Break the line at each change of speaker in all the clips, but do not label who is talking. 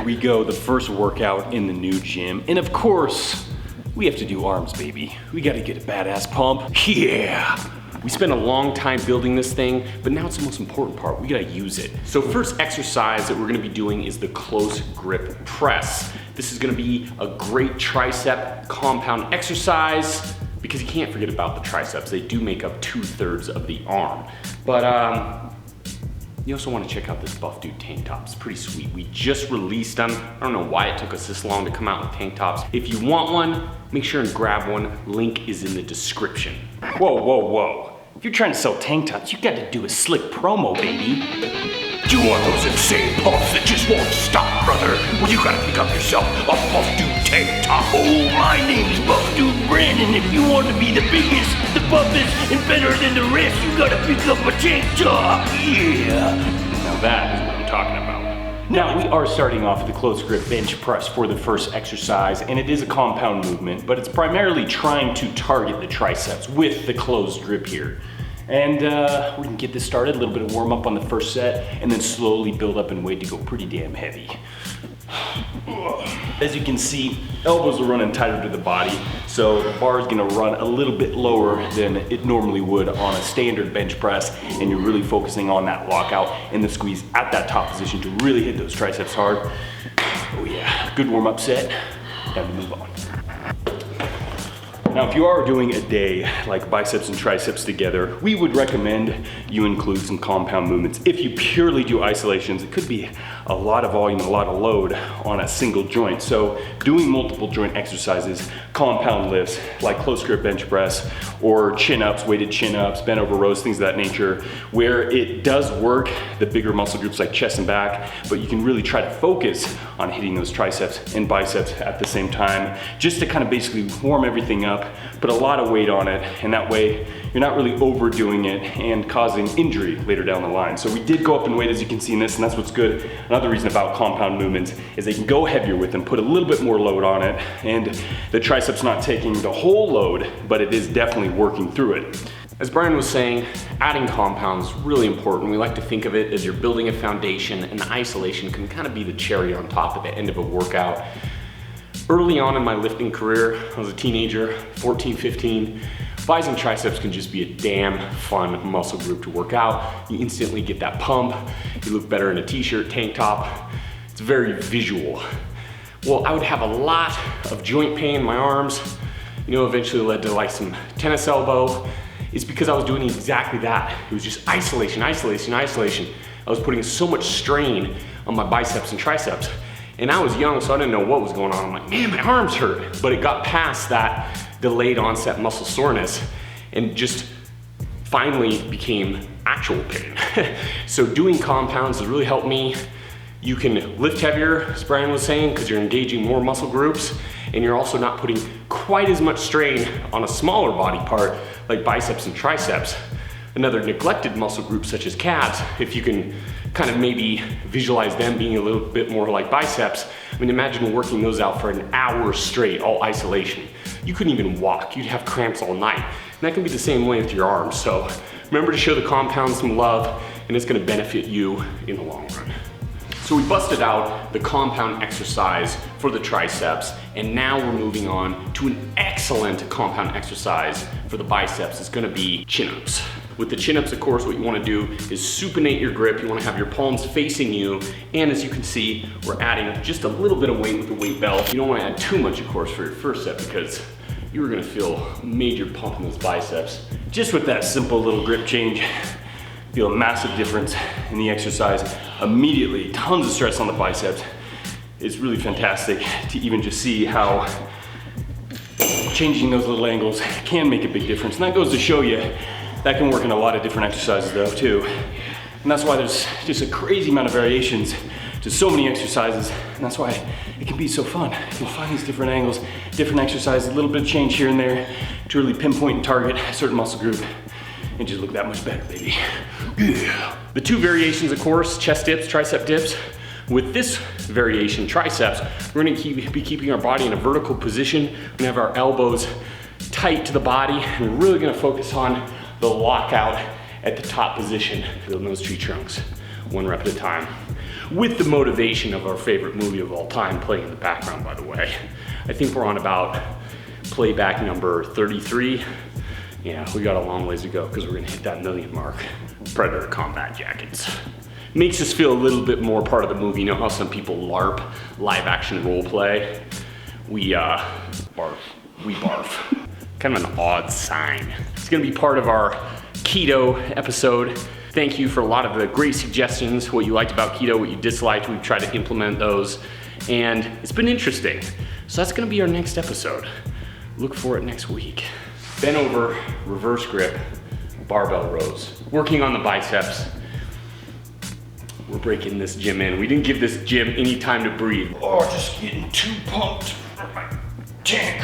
we go, the first workout in the new gym. And of course, we have to do arms, baby. We gotta get a badass pump. Yeah!
We spent a long time building this thing, but now it's the most important part. We gotta use it. So first exercise that we're gonna be doing is the close grip press. This is gonna be a great tricep compound exercise because you can't forget about the triceps. They do make up 2/3 of the arm. But you also wanna check out this Buff Dude tank top. It's pretty sweet. We just released them. I don't know why it took us this long to come out with tank tops. If you want one, make sure and grab one. Link is in the description.
Whoa, whoa, whoa. If you're trying to sell tank tops, you gotta do a slick promo, baby.
Do you want those insane pumps that just won't stop, brother? Well, you gotta pick up yourself a Buff Dude tank top. Oh, my name's Buff Dude Brandon. If you want to be the biggest, the buffest, and better than the rest, you gotta pick up a tank top. Yeah.
Now that is what I'm talking about. Now we are starting off with the close grip bench press for the first exercise, and it is a compound movement, but it's primarily trying to target the triceps with the closed grip here. And we can get this started, a little bit of warm up on the first set, and then slowly build up in weight to go pretty damn heavy. As you can see, elbows are running tighter to the body, so the bar is gonna run a little bit lower than it normally would on a standard bench press, and you're really focusing on that lockout and the squeeze at that top position to really hit those triceps hard. Oh yeah, good warm up set, time to move on. Now, if you are doing a day like biceps and triceps together, we would recommend you include some compound movements. If you purely do isolations, it could be a lot of volume, a lot of load on a single joint. So doing multiple joint exercises, compound lifts, like close grip bench press, or chin-ups, weighted chin-ups, bent over rows, things of that nature, where it does work the bigger muscle groups like chest and back, but you can really try to focus on hitting those triceps and biceps at the same time, just to kind of basically warm everything up, put a lot of weight on it, and that way you're not really overdoing it and causing injury later down the line. So we did go up in weight, as you can see in this, and that's what's good. Another reason about compound movements is they can go heavier with them, put a little bit more load on it, and the triceps not taking the whole load, but it is definitely working through it.
As Brian was saying, adding compounds is really important. We like to think of it as you're building a foundation, and the isolation can kind of be the cherry on top at the end of a workout. Early on in my lifting career, I was a teenager, 14, 15, bis and triceps can just be a damn fun muscle group to work out. You instantly get that pump, you look better in a t-shirt, tank top. It's very visual. Well, I would have a lot of joint pain in my arms, eventually led to like some tennis elbow. It's because I was doing exactly that. It was just isolation, isolation, isolation. I was putting so much strain on my biceps and triceps. And I was young, so I didn't know what was going on. I'm like, man, my arms hurt. But it got past that delayed onset muscle soreness and just finally became actual pain. So doing compounds has really helped me. You can lift heavier, as Brian was saying, because you're engaging more muscle groups, and you're also not putting quite as much strain on a smaller body part like biceps and triceps. Another neglected muscle group such as calves, if you can kind of maybe visualize them being a little bit more like biceps. I mean, imagine working those out for an hour straight, all isolation. You couldn't even walk, you'd have cramps all night. And that can be the same way with your arms. So remember to show the compound some love, and it's gonna benefit you in the long run. So we busted out the compound exercise for the triceps, and now we're moving on to an excellent compound exercise for the biceps. It's gonna be chin-ups. With the chin-ups, of course, what you wanna do is supinate your grip. You wanna have your palms facing you, and as you can see, we're adding just a little bit of weight with the weight belt. You don't wanna add too much, of course, for your first set because you're gonna feel a major pump in those biceps.
Just with that simple little grip change, feel a massive difference in the exercise immediately. Tons of stress on the biceps. It's really fantastic to even just see how changing those little angles can make a big difference. And that goes to show you that can work in a lot of different exercises though too. And that's why there's just a crazy amount of variations to so many exercises. And that's why it can be so fun. You can find these different angles, different exercises, a little bit of change here and there to really pinpoint and target a certain muscle group and just look that much better, baby. Yeah.
The two variations, of course, chest dips, tricep dips. With this variation, triceps, we're gonna be keeping our body in a vertical position. We're gonna have our elbows tight to the body, and we're really gonna focus on the lockout at the top position, building those tree trunks. one rep at a time. With the motivation of our favorite movie of all time playing in the background, by the way. I think we're on about playback number 33. Yeah, we got a long ways to go because we're gonna hit that million mark. Predator combat jackets. Makes us feel a little bit more part of the movie. You know how some people LARP, live action role play? We barf. We barf. Kind of an odd sign. It's gonna be part of our keto episode. Thank you for a lot of the great suggestions, what you liked about keto, what you disliked. We've tried to implement those, and it's been interesting. So that's gonna be our next episode. Look for it next week. Bent over, reverse grip, barbell rows. Working on the biceps. We're breaking this gym in. We didn't give this gym any time to breathe.
Oh, just getting too pumped for my tank.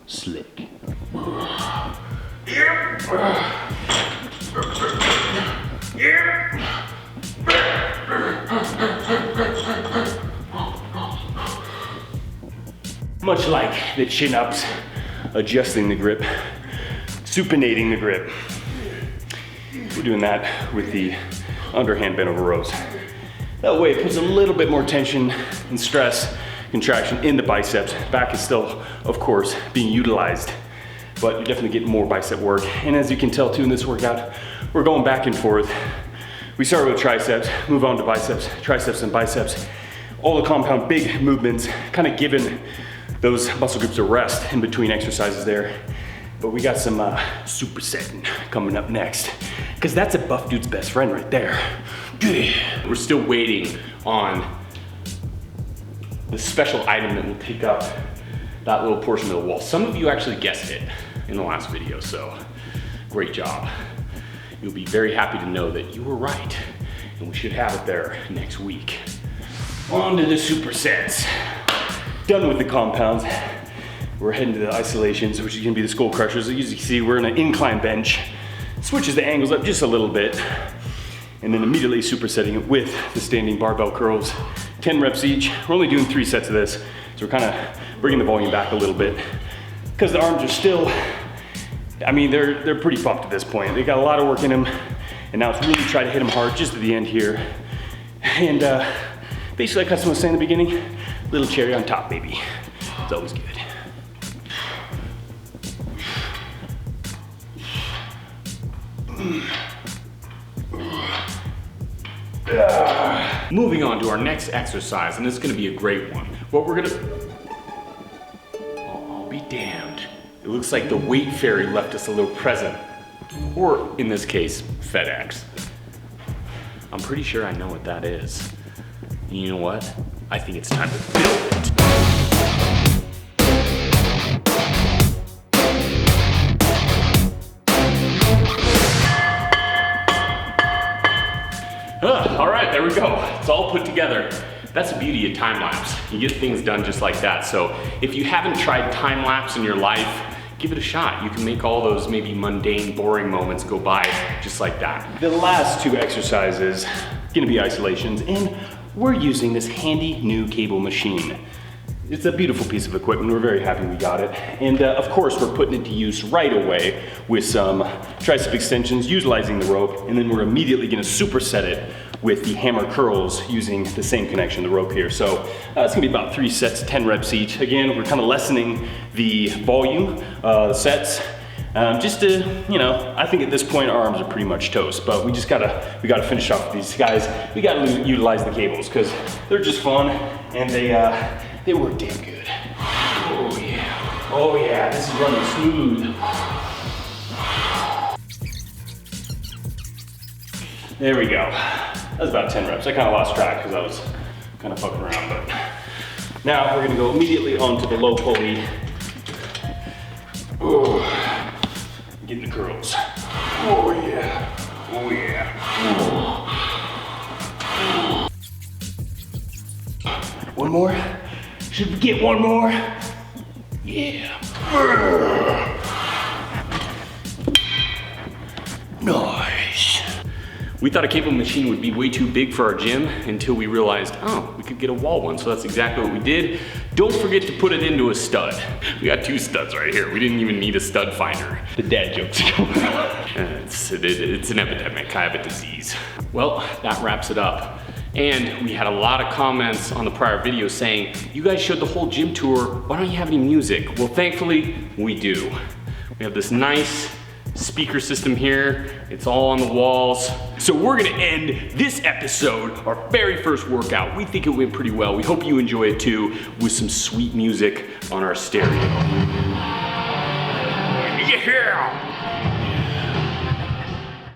Slick. Much like the chin-ups, adjusting the grip, supinating the grip. We're doing that with the underhand bent over rows. That way it puts a little bit more tension and stress, contraction in the biceps. Back is still, of course, being utilized, but you're definitely getting more bicep work. And as you can tell too in this workout, we're going back and forth. We started with triceps, move on to biceps, triceps and biceps. All the compound big movements, kind of giving those muscle groups a rest in between exercises there. But we got some supersetting coming up next, because that's a buff dude's best friend right there.
We're still waiting on the special item that will take up that little portion of the wall. Some of you actually guessed it in the last video, so great job. You'll be very happy to know that you were right, and we should have it there next week. On to the supersets. Done with the compounds. We're heading to the isolations, which is gonna be the skull crushers. As you can see, we're in an incline bench. Switches the angles up just a little bit, and then immediately supersetting it with the standing barbell curls. 10 reps each. We're only doing 3 sets of this, so we're kind of bringing the volume back a little bit, because the arms are still, I mean, they're pretty pumped at this point. They got a lot of work in them, and now it's really try to hit them hard just at the end here. And basically, like Custom was saying in the beginning, little cherry on top, baby. It's always good. Moving on to our next exercise, and this is gonna be a great one. What we're gonna, oh, I'll be damned. It looks like the weight fairy left us a little present. Or in this case, FedEx. I'm pretty sure I know what that is. And you know what? I think it's time to build it. All right, there we go. It's all put together. That's the beauty of time lapse. You get things done just like that. So if you haven't tried time lapse in your life, give it a shot. You can make all those maybe mundane, boring moments go by just like that. The last 2 exercises, gonna be isolations, and we're using this handy new cable machine. It's a beautiful piece of equipment. We're very happy we got it. And of course, we're putting it to use right away with some tricep extensions, utilizing the rope, and then we're immediately gonna superset it with the hammer curls using the same connection, the rope here. So it's gonna be about 3 sets, 10 reps each. Again, we're kind of lessening the volume sets, just to, you know, I think at this point our arms are pretty much toast, but we gotta finish off with these guys. We gotta utilize the cables because they're just fun, and they work damn good. Oh yeah, oh yeah, this is running smooth. There we go. That was about 10 reps. I kind of lost track because I was kind of fucking around, but now we're gonna go immediately onto the low pulley. Ooh. Getting the curls. Oh yeah, oh yeah. One more? Should we get one more? Yeah. Nice. We thought a cable machine would be way too big for our gym until we realized, oh, we could get a wall one. So that's exactly what we did. Don't forget to put it into a stud. We got 2 studs right here. We didn't even need a stud finder.
The dad jokes.
It's an epidemic. I have a disease. Well, that wraps it up. And we had a lot of comments on the prior video saying, you guys showed the whole gym tour, why don't you have any music? Well, thankfully, we do. We have this nice speaker system here. It's all on the walls. So we're gonna end this episode, our very first workout. We think it went pretty well. We hope you enjoy it too, with some sweet music on our stereo. Yeah!